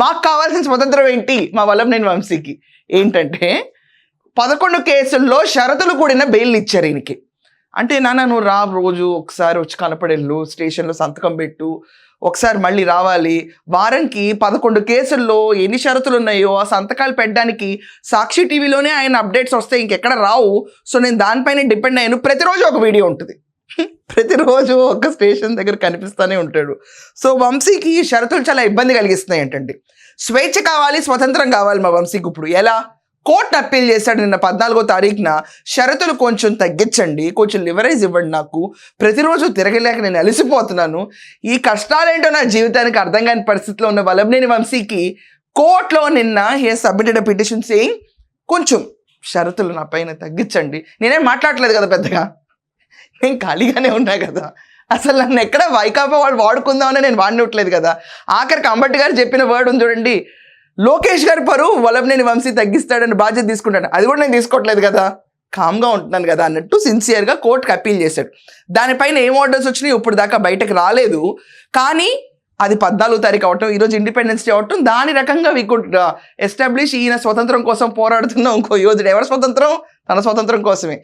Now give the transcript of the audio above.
మాకు కావాల్సిన స్వతంత్రం ఏంటి మా వల్లభనేని వంశీకి ఏంటంటే 11 కేసుల్లో షరతులు కూడిన బెయిల్ ఇచ్చారు ఈయనకి. అంటే నాన్న నువ్వు రా, రోజు ఒకసారి వచ్చి కనపడెళ్ళు, స్టేషన్లో సంతకం పెట్టు, ఒకసారి మళ్ళీ రావాలి, వారానికి 11 కేసుల్లో ఎన్ని షరతులు ఉన్నాయో ఆ సంతకాలు పెట్టడానికి సాక్షి టీవీలోనే ఆయన అప్డేట్స్ వస్తాయి, ఇంకెక్కడ రావు. సో నేను దానిపైన డిపెండ్ అయ్యాను. ప్రతిరోజు ఒక వీడియో ఉంటుంది, ప్రతిరోజు ఒక స్టేషన్ దగ్గర కనిపిస్తూనే ఉంటాడు. సో వంశీకి షరతులు చాలా ఇబ్బంది కలిగిస్తున్నాయి ఏంటంటే, స్వేచ్ఛ కావాలి, స్వతంత్రం కావాలి మా వంశీకి. ఇప్పుడు ఎలా కోర్టు అప్పీల్ చేశాడు నిన్న 14వ తారీఖున, షరతులు కొంచెం తగ్గించండి, కొంచెం లివరేజ్ ఇవ్వండి, నాకు ప్రతిరోజు తిరగలేక నేను అలసిపోతున్నాను, ఈ కష్టాలేంటో నా జీవితానికి అర్థం కాని పరిస్థితిలో ఉన్న వల్లభనేని వంశీకి కోర్టులో నిన్న he submitted a petition saying కొంచెం షరతులు నా పైన తగ్గించండి. నేనేం మాట్లాడలేదు కదా పెద్దగా, నేను ఖాళీగానే ఉన్నా కదా, అసలు నన్ను ఎక్కడ వైకాపా వాళ్ళు వాడుకుందామని నేను వాడినట్లేదు కదా. ఆఖరికి అంబటి గారు చెప్పిన వర్డ్ ఉంది చూడండి, లోకేష్ గారి పరువు వల్లభనేని వంశీ తగ్గిస్తాడని బాధ్యత తీసుకుంటాను, అది కూడా నేను తీసుకోవట్లేదు కదా, కామ్గా ఉంటున్నాను కదా అన్నట్టు సిన్సియర్గా కోర్టుకి అప్పీల్ చేశాడు. దానిపైన ఏం ఆర్డర్స్ వచ్చినాయి ఇప్పుడు దాకా బయటకు రాలేదు. కానీ అది 14వ తారీఖు అవటం, ఈరోజు ఇండిపెండెన్స్ డే అవటం, దాని రకంగా వీ కుడ్ ఎస్టాబ్లిష్ ఈయన స్వతంత్రం కోసం పోరాడుతున్న ఇంకో యోధుడు. ఎవరి స్వతంత్రం? తన స్వతంత్రం కోసమే.